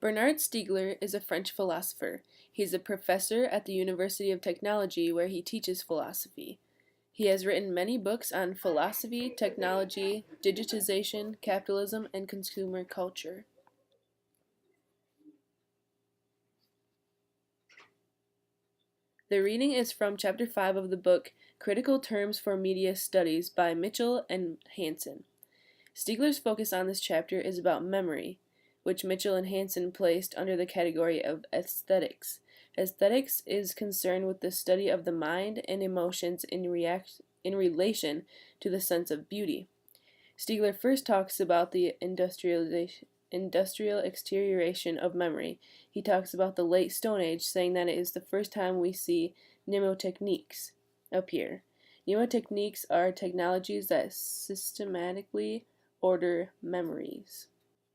Bernard Stiegler is a French philosopher. He's a professor at the University of Technology where he teaches philosophy. He has written many books on philosophy, technology, digitization, capitalism, and consumer culture. The reading is from Chapter 5 of the book Critical Terms for Media Studies by Mitchell and Hansen. Stiegler's focus on this chapter is about memory, which Mitchell and Hansen placed under the category of aesthetics. Aesthetics is concerned with the study of the mind and emotions in relation to the sense of beauty. Stiegler first talks about the industrial exterioration of memory. He talks about the late Stone Age, saying that it is the first time we see mnemotechniques appear. Mnemotechniques are technologies that systematically order memories.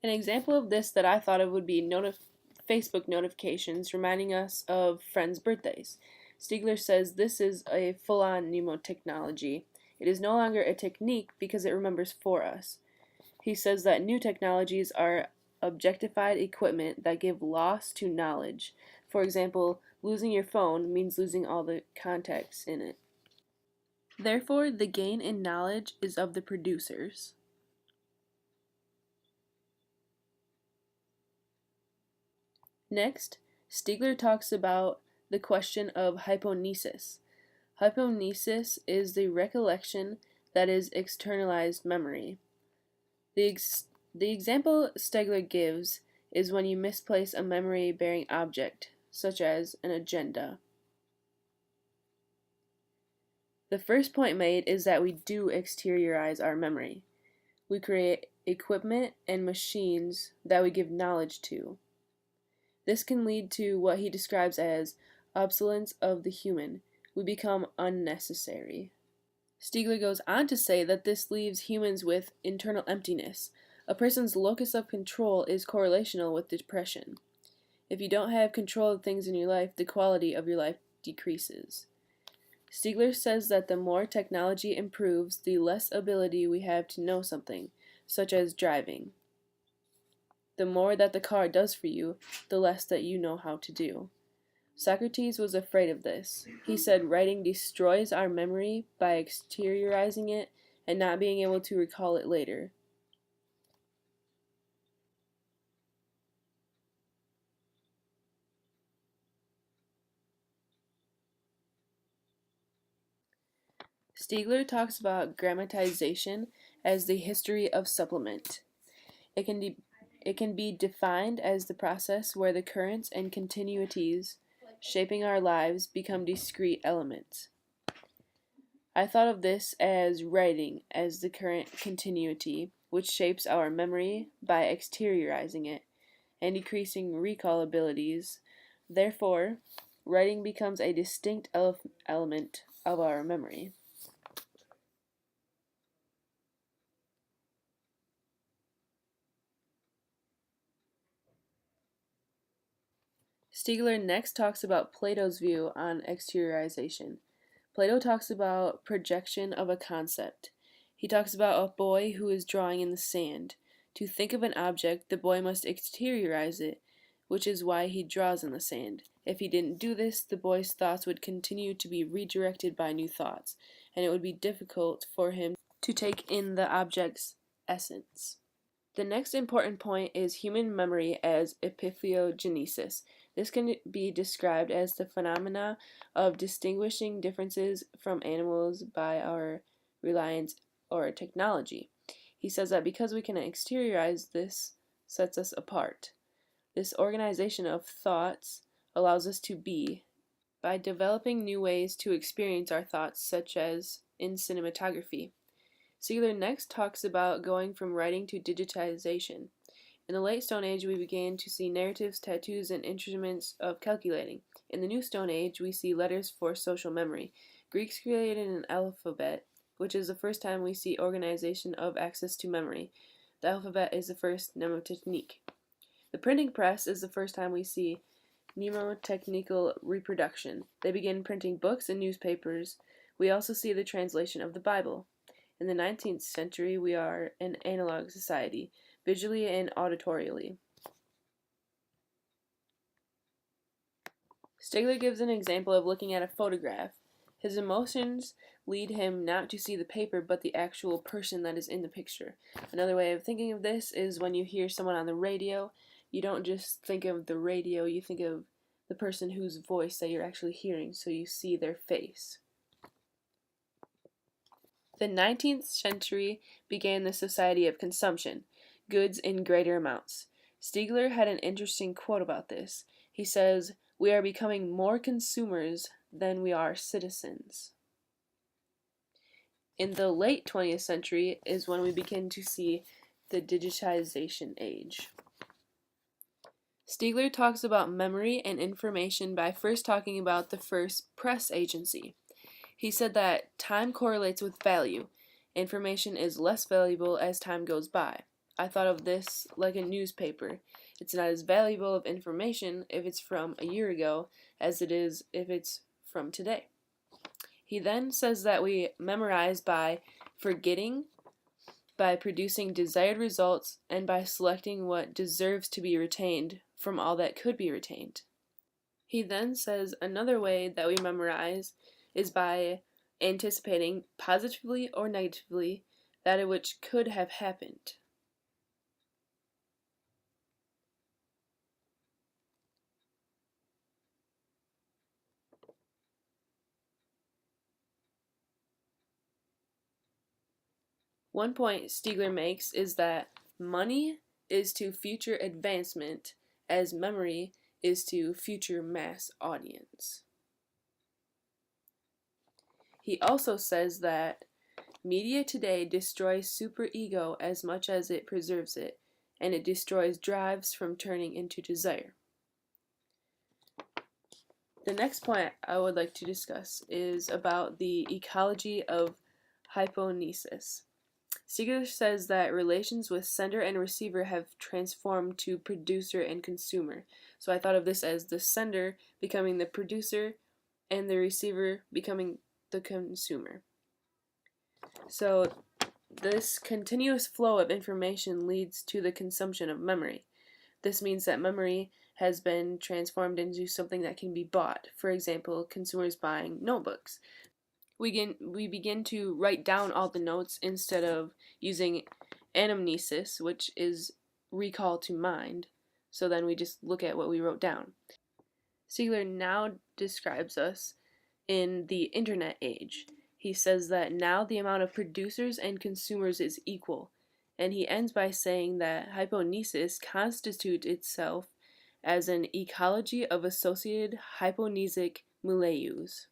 An example of this that I thought of would be Facebook notifications reminding us of friends' birthdays. Stiegler says this is a full-on mnemotechnology. It is no longer a technique because it remembers for us. He says that new technologies are objectified equipment that give loss to knowledge. For example, losing your phone means losing all the contacts in it. Therefore, the gain in knowledge is of the producers. Next, Stiegler talks about the question of hyponesis. Hyponesis is the recollection that is externalized memory. The example Stiegler gives is when you misplace a memory-bearing object, such as an agenda. The first point made is that we do exteriorize our memory. We create equipment and machines that we give knowledge to. This can lead to what he describes as obsolescence of the human. We become unnecessary. Stiegler goes on to say that this leaves humans with internal emptiness. A person's locus of control is correlational with depression. If you don't have control of things in your life, the quality of your life decreases. Stiegler says that the more technology improves, the less ability we have to know something, such as driving. The more that the car does for you, the less that you know how to do. Socrates was afraid of this. He said writing destroys our memory by exteriorizing it and not being able to recall it later. Stiegler talks about grammatization as the history of supplement. It can be defined as the process where the currents and continuities shaping our lives become discrete elements. I thought of this as writing as the current continuity, which shapes our memory by exteriorizing it and decreasing recall abilities. Therefore, writing becomes a distinct element of our memory. Stiegler next talks about Plato's view on exteriorization. Plato talks about projection of a concept. He talks about a boy who is drawing in the sand. To think of an object, the boy must exteriorize it, which is why he draws in the sand. If he didn't do this, the boy's thoughts would continue to be redirected by new thoughts, and it would be difficult for him to take in the object's essence. The next important point is human memory as epiphysiogenesis. This can be described as the phenomena of distinguishing differences from animals by our reliance or technology. He says that because we can exteriorize this sets us apart. This organization of thoughts allows us to be by developing new ways to experience our thoughts, such as in cinematography. Stiegler next talks about going from writing to digitization. In the late Stone Age, we began to see narratives, tattoos, and instruments of calculating. In the New Stone Age, we see letters for social memory. Greeks created an alphabet, which is the first time we see organization of access to memory. The alphabet is the first mnemotechnique. The printing press is the first time we see mnemotechnical reproduction. They begin printing books and newspapers. We also see the translation of the Bible. In the 19th century, we are an analog society, visually and auditorially. Stiegler gives an example of looking at a photograph. His emotions lead him not to see the paper but the actual person that is in the picture. Another way of thinking of this is when you hear someone on the radio, you don't just think of the radio, you think of the person whose voice that you're actually hearing, so you see their face. The 19th century began the society of consumption, goods in greater amounts. Stiegler had an interesting quote about this. He says, "We are becoming more consumers than we are citizens." In the late 20th century is when we begin to see the digitization age. Stiegler talks about memory and information by first talking about the first press agency. He said that time correlates with value. Information is less valuable as time goes by. I thought of this like a newspaper. It's not as valuable of information if it's from a year ago as it is if it's from today. He then says that we memorize by forgetting, by producing desired results, and by selecting what deserves to be retained from all that could be retained. He then says another way that we memorize is by anticipating, positively or negatively, that which could have happened. One point Stiegler makes is that money is to future advancement as memory is to future mass audience. He also says that media today destroys superego as much as it preserves it, and it destroys drives from turning into desire. The next point I would like to discuss is about the ecology of hyponesis. Stiegler says that relations with sender and receiver have transformed to producer and consumer. So I thought of this as the sender becoming the producer and the receiver becoming the consumer. So this continuous flow of information leads to the consumption of memory. This means that memory has been transformed into something that can be bought. For example, consumers buying notebooks. We begin to write down all the notes instead of using anamnesis, which is recall to mind. So then we just look at what we wrote down. Stiegler now describes us in the internet age. He says that now the amount of producers and consumers is equal, and he ends by saying that hyponesis constitutes itself as an ecology of associated hyponesic milieus.